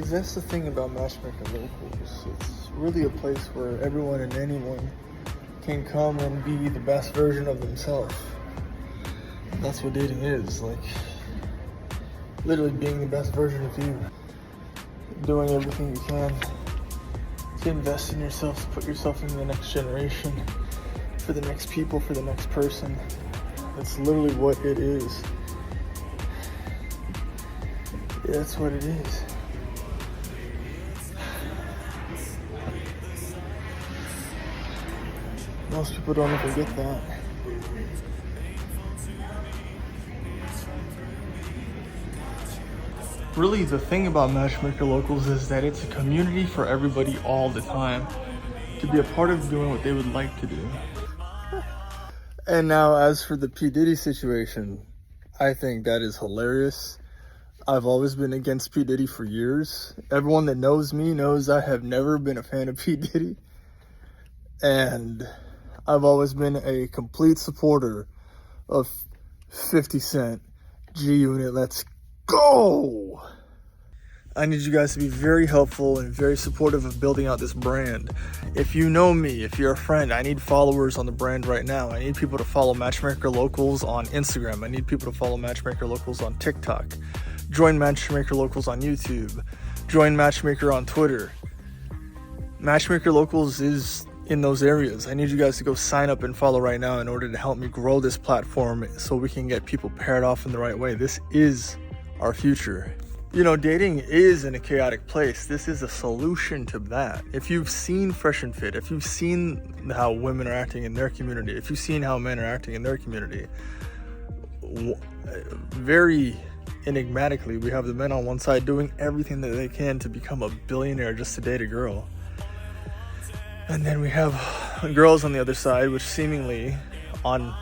Because that's the thing about Matchmaker Locals. It's really a place where everyone and anyone can come and be the best version of themselves. That's what dating is, like literally being the best version of you. Doing everything you can to invest in yourself, to put yourself in the next generation, for the next people, for the next person. That's literally what it is. Yeah, that's what it is. Most people don't even get that. Really, the thing about Matchmaker Locals is that it's a community for everybody all the time to be a part of doing what they would like to do. And now, as for the P. Diddy situation, I think that is hilarious. I've always been against P. Diddy for years. Everyone that knows me knows I have never been a fan of P. Diddy. And I've always been a complete supporter of 50 Cent, G-Unit, let's go! I need you guys to be very helpful and very supportive of building out this brand. If you know me, if you're a friend, I need followers on the brand right now. I need people to follow Matchmaker Locals on Instagram. I need people to follow Matchmaker Locals on TikTok. Join Matchmaker Locals on YouTube. Join Matchmaker on Twitter. Matchmaker Locals is in those areas. I need you guys to go sign up and follow right now in order to help me grow this platform so we can get people paired off in the right way. This is our future. You know, dating is in a chaotic place. This is a solution to that. If you've seen Fresh and Fit, if you've seen how women are acting in their community, if you've seen how men are acting in their community, very enigmatically, we have the men on one side doing everything that they can to become a billionaire just to date a girl. And then we have girls on the other side, which seemingly on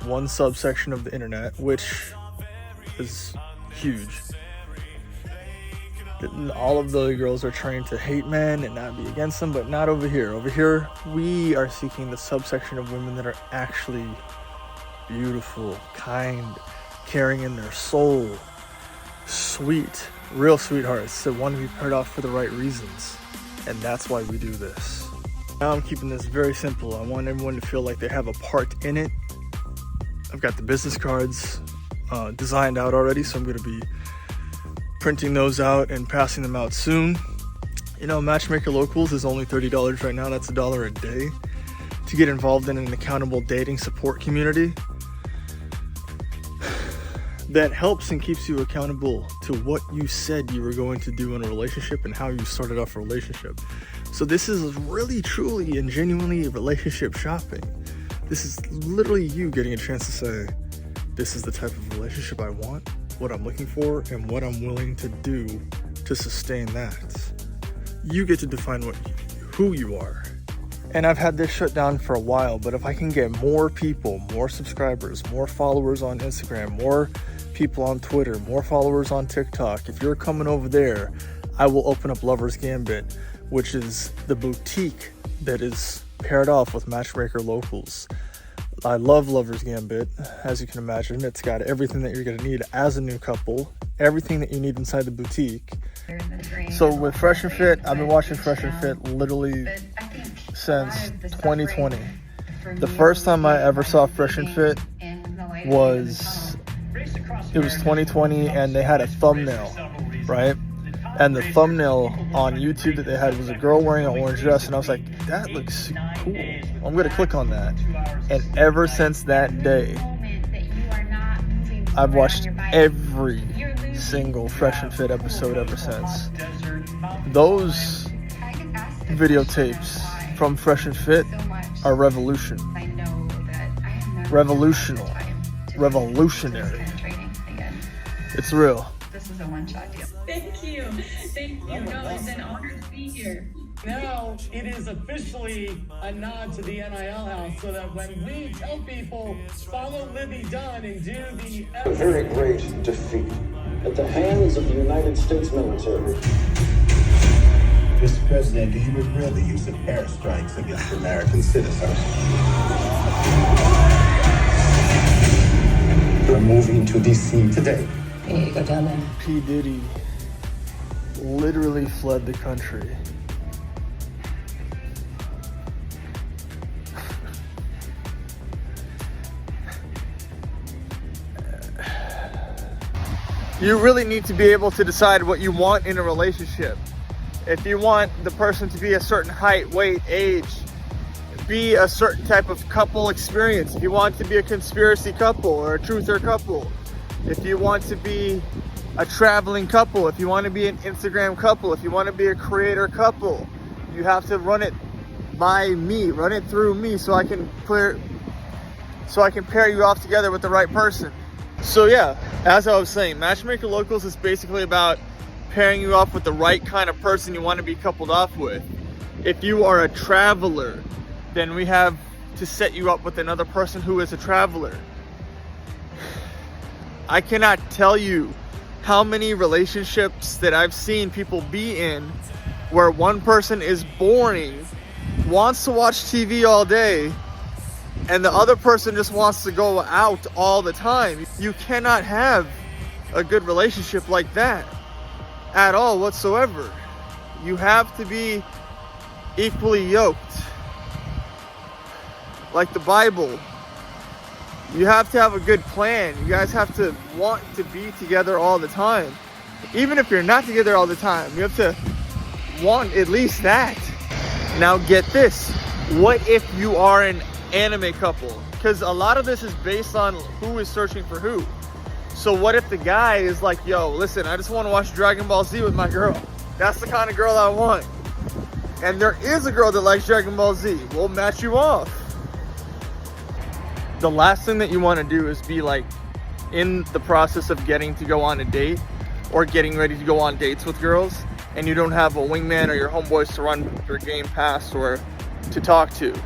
one subsection of the internet, which is huge. All of the girls are trained to hate men and not be against them, but not over here. Over here, we are seeking the subsection of women that are actually beautiful, kind, caring in their soul, sweet, real sweethearts that want to be paired off for the right reasons. And that's why we do this. Now I'm keeping this very simple. I want everyone to feel like they have a part in it. I've got the business cards designed out already, so I'm going to be printing those out and passing them out soon. You know, Matchmaker Locals is only $30 right now. That's $1 a day to get involved in an accountable dating support community that helps and keeps you accountable to what you said you were going to do in a relationship and how you started off a relationship. So this is really, truly, and genuinely relationship shopping. This is literally you getting a chance to say, this is the type of relationship I want, what I'm looking for, and what I'm willing to do to sustain that. You get to define who you are. And I've had this shut down for a while, but if I can get more people, more subscribers, more followers on Instagram, more people on Twitter, more followers on TikTok, if you're coming over there, I will open up Lover's Gambit, which is the boutique that is paired off with Matchmaker Locals. I love Lover's Gambit, as you can imagine. It's got everything that you're going to need as a new couple, everything that you need inside the boutique. So with Fresh and Fit, I've been watching Fresh and Fit literally since 2020. The first time I ever saw Fresh and Fit was 2020, and they had a thumbnail, right? And the thumbnail on YouTube that they had was a girl wearing an orange dress, and I was like, that looks cool. I'm gonna click on that. And ever since that day, I've watched every single Fresh and Fit episode ever since. Those videotapes from Fresh and Fit are revolutionary. It's real. This is a one-shot deal. Thank you. Thank you. No, it's an honor to be here. Now it is officially a nod to the NIL house, so that when we tell people follow Libby Dunn and do the A very great defeat at the hands of the United States military. Mr. President, do you regret the use of airstrikes against American citizens? We're moving to D.C. today. You need to go down there. P. Diddy literally fled the country. You really need to be able to decide what you want in a relationship. If you want the person to be a certain height, weight, age, be a certain type of couple experience. If you want to be a conspiracy couple or a truther couple. If you want to be a traveling couple. If you want to be an Instagram couple. If you want to be a creator couple. You have to run it by me. Run it through me so I can pair you off together with the right person. So yeah, as I was saying, Matchmaker Locals is basically about pairing you up with the right kind of person you want to be coupled off with. If you are a traveler, then we have to set you up with another person who is a traveler. I cannot tell you how many relationships that I've seen people be in where one person is boring, wants to watch TV all day, and the other person just wants to go out all the time. You cannot have a good relationship like that at all whatsoever. You have to be equally yoked. Like the Bible. You have to have a good plan. You guys have to want to be together all the time. Even if you're not together all the time, you have to want at least that. Now get this. What if you are an anime couple? Because a lot of this is based on who is searching for who. So what if the guy is like, yo, listen, I just want to watch Dragon Ball Z with my girl. That's the kind of girl I want. And there is a girl that likes Dragon Ball Z. We'll match you off. The last thing that you want to do is be like in the process of getting to go on a date or getting ready to go on dates with girls, and you don't have a wingman or your homeboys to run your game past or to talk to.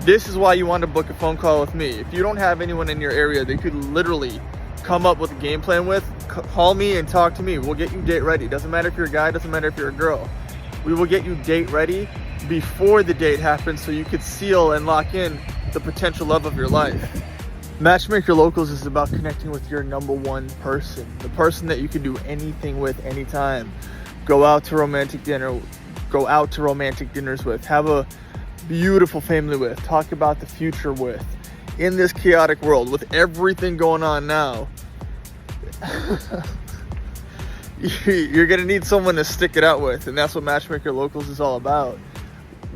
This is why you want to book a phone call with me. If you don't have anyone in your area that you could literally come up with a game plan with, call me and talk to me. We'll get you date ready. Doesn't matter if you're a guy, doesn't matter if you're a girl. We will get you date ready before the date happens so you could seal and lock in the potential love of your life. Matchmaker Locals is about connecting with your number one person, the person that you can do anything with anytime. Go out to romantic dinners with, have a beautiful family with, talk about the future with. In this chaotic world with everything going on now, you're gonna need someone to stick it out with, and that's what Matchmaker Locals is all about.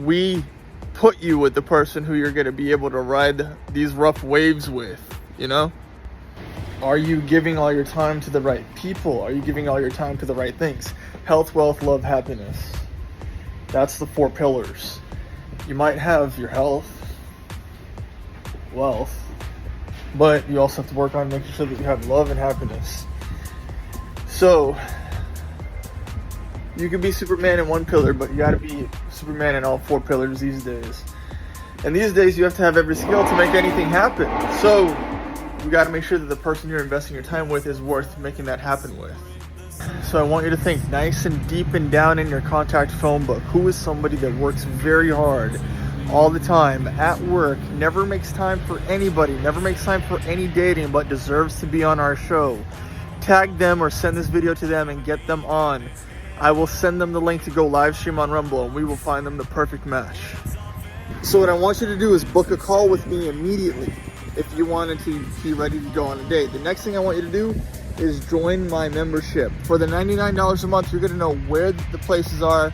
We put you with the person who you're gonna be able to ride these rough waves with, you know? Are you giving all your time to the right people? Are you giving all your time to the right things? Health, wealth, love, happiness. That's the 4 pillars. You might have your health, wealth, but you also have to work on making sure that you have love and happiness. So you can be Superman in 1 pillar, but you got to be Superman in all 4 pillars these days. And these days you have to have every skill to make anything happen. So you got to make sure that the person you're investing your time with is worth making that happen with. So I want you to think nice and deep and down in your contact phone book. Who is somebody that works very hard all the time at work, never makes time for anybody, never makes time for any dating, but deserves to be on our show? Tag them or send this video to them and get them on. I will send them the link to go live stream on Rumble, and we will find them the perfect match. So what I want you to do is book a call with me immediately if you wanted to be ready to go on a date. The next thing I want you to do is join my membership. For the $99 a month, you're going to know where the places are,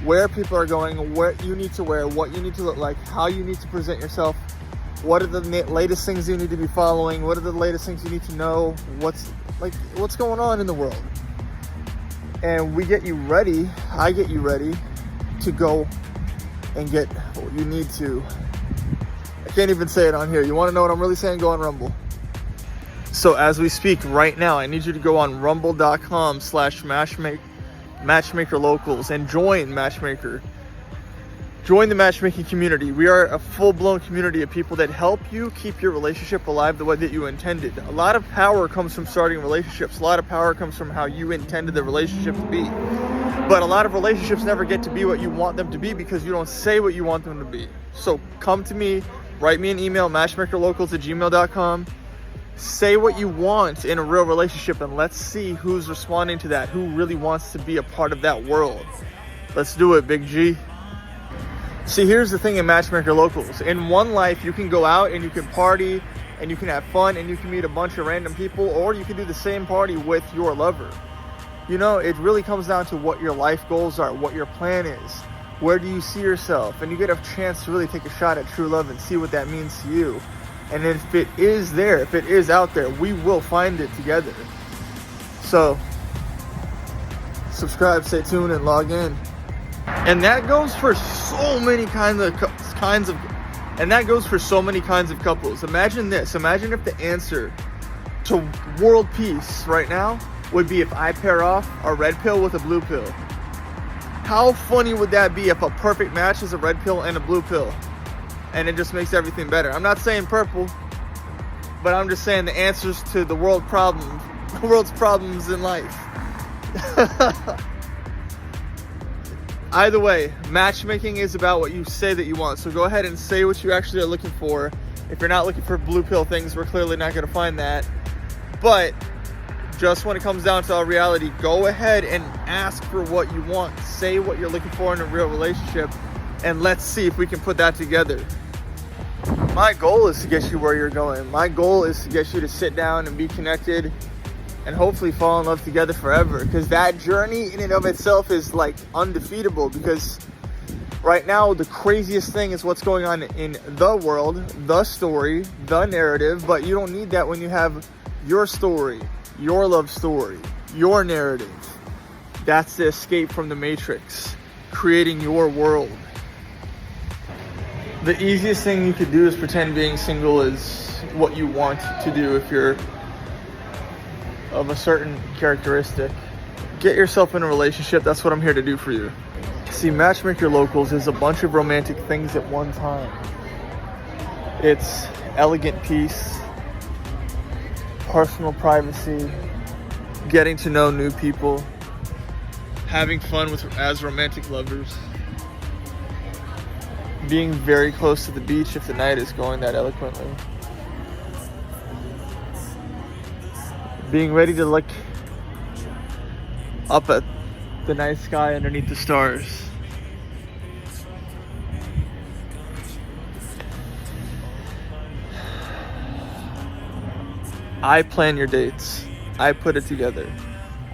where people are going, what you need to wear, what you need to look like, how you need to present yourself, what are the latest things you need to be following, what are the latest things you need to know, what's going on in the world. And we get you ready, I get you ready to go and get what you need to. I can't even say it on here. You want to know what I'm really saying? Go on Rumble. So as we speak right now, I need you to go on rumble.com/Matchmaker Locals and join Matchmaker. Join the matchmaking community. We are a full-blown community of people that help you keep your relationship alive the way that you intended. A lot of power comes from starting relationships. A lot of power comes from how you intended the relationship to be. But a lot of relationships never get to be what you want them to be because you don't say what you want them to be. So come to me, write me an email, matchmakerlocals@gmail.com. Say what you want in a real relationship, and let's see who's responding to that, who really wants to be a part of that world. Let's do it, Big G. See, here's the thing in Matchmaker Locals. In one life, you can go out and you can party and you can have fun and you can meet a bunch of random people, or you can do the same party with your lover. You know, it really comes down to what your life goals are, what your plan is. Where do you see yourself? And you get a chance to really take a shot at true love and see what that means to you. And if it is there, if it is out there, we will find it together. So, subscribe, stay tuned, and log in. And that goes for so many kinds of couples. Imagine this. Imagine if the answer to world peace right now would be if I pair off a red pill with a blue pill. How funny would that be if a perfect match is a red pill and a blue pill? And it just makes everything better. I'm not saying purple, but I'm just saying the answers to the world's problems in life. Either way, matchmaking is about what you say that you want. So go ahead and say what you actually are looking for. If you're not looking for blue pill things, we're clearly not going to find that. But just when it comes down to our reality, go ahead and ask for what you want. Say what you're looking for in a real relationship, and let's see if we can put that together. My goal is to get you where you're going. My goal is to get you to sit down and be connected and hopefully fall in love together forever. Because that journey in and of itself is like undefeatable. Because right now, the craziest thing is what's going on in the world, the story, the narrative. But you don't need that when you have your story, your love story, your narrative. That's the escape from the matrix, creating your world. The easiest thing you could do is pretend being single is what you want to do if you're of a certain characteristic. Get yourself in a relationship. That's what I'm here to do for you. See, Matchmaker Locals is a bunch of romantic things at one time. It's elegant peace, personal privacy, getting to know new people, having fun as romantic lovers, being very close to the beach if the night is going that eloquently, being ready to look up at the night sky underneath the stars. I plan your dates. I put it together.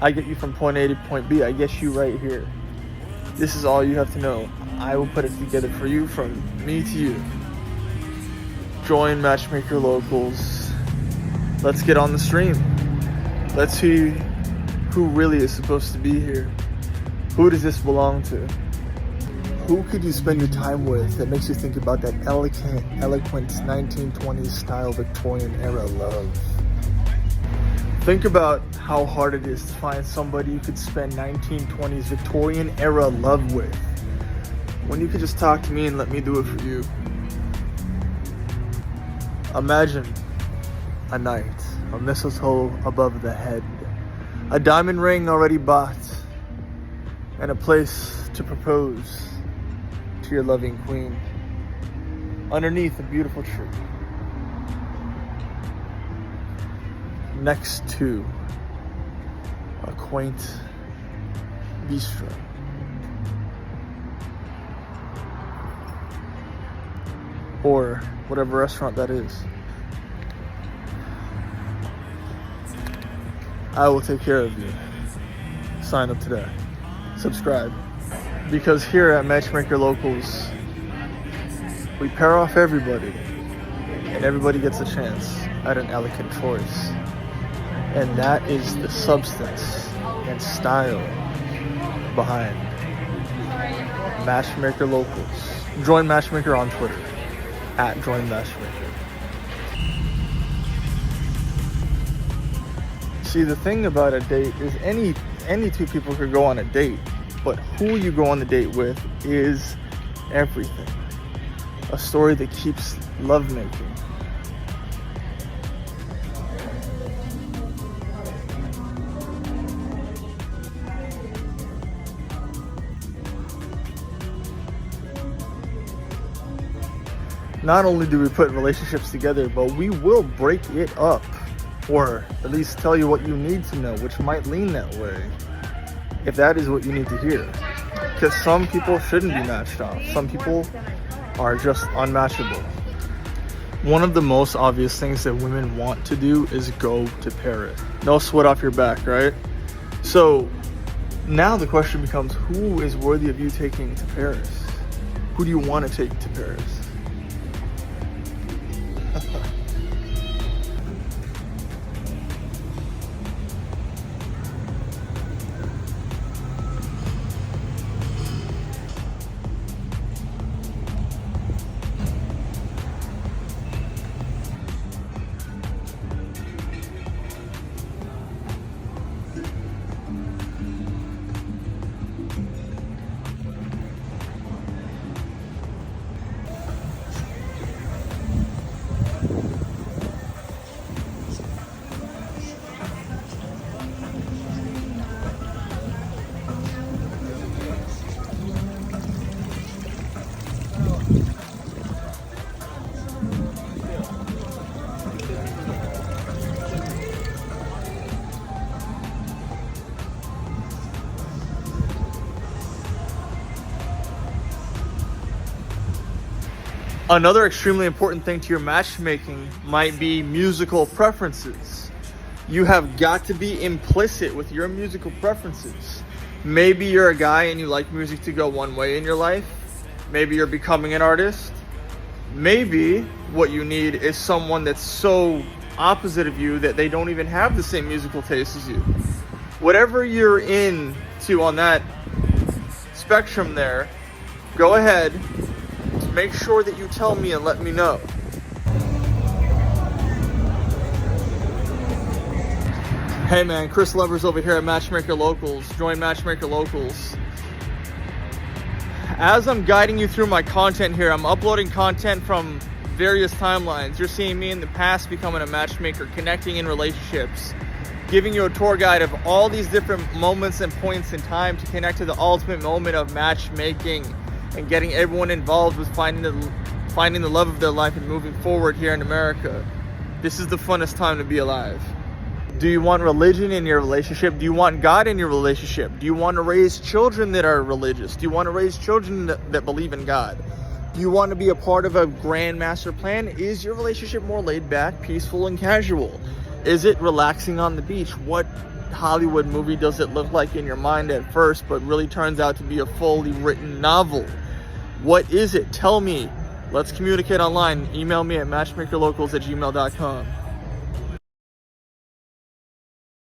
I get you from point A to point B. I get you right here. This is all you have to know. I will put it together for you from me to you. Join Matchmaker Locals. Let's get on the stream. Let's see who really is supposed to be here. Who does this belong to? Who could you spend your time with that makes you think about that eloquent 1920s style Victorian era love? Think about how hard it is to find somebody you could spend 1920s Victorian era love with, when you could just talk to me and let me do it for you. Imagine a night, a mistletoe above the head, a diamond ring already bought, and a place to propose to your loving queen underneath a beautiful tree, next to a quaint bistro. Or whatever restaurant that is. I will take care of you. Sign up today. Subscribe. Because here at Matchmaker Locals, we pair off everybody, and everybody gets a chance at an elegant choice. And that is the substance and style behind Matchmaker Locals. Join Matchmaker on Twitter @JoinMatchmaker. See, the thing about a date is any two people could go on a date, but who you go on the date with is everything. A story that keeps lovemaking. Not only do we put relationships together, but we will break it up. or at least tell you what you need to know, which might lean that way, if that is what you need to hear. Because some people shouldn't be matched off. Some people are just unmatchable. One of the most obvious things that women want to do is go to Paris. No sweat off your back, right? So now the question becomes, who is worthy of you taking to Paris? Who do you want to take to Paris? Another extremely important thing to your matchmaking might be musical preferences. You have got to be implicit with your musical preferences. Maybe you're a guy and you like music to go one way in your life. Maybe you're becoming an artist. Maybe what you need is someone that's so opposite of you that they don't even have the same musical taste as you. Whatever you're into on that spectrum there, go ahead. Make sure that you tell me and let me know. Hey man, Chris Lovers over here at Matchmaker Locals. Join Matchmaker Locals. As I'm guiding you through my content here, I'm uploading content from various timelines. You're seeing me in the past becoming a matchmaker, connecting in relationships, giving you a tour guide of all these different moments and points in time to connect to the ultimate moment of matchmaking and getting everyone involved with finding the love of their life and moving forward here in America. This is the funnest time to be alive. Do you want religion in your relationship? Do you want God in your relationship? Do you want to raise children that are religious? Do you want to raise children that believe in God? Do you want to be a part of a grand master plan? Is your relationship more laid back, peaceful, and casual? Is it relaxing on the beach? What Hollywood movie does it look like in your mind at first, but really turns out to be a fully written novel? What is it? Tell me. Let's communicate online. Email me at matchmakerlocals@gmail.com.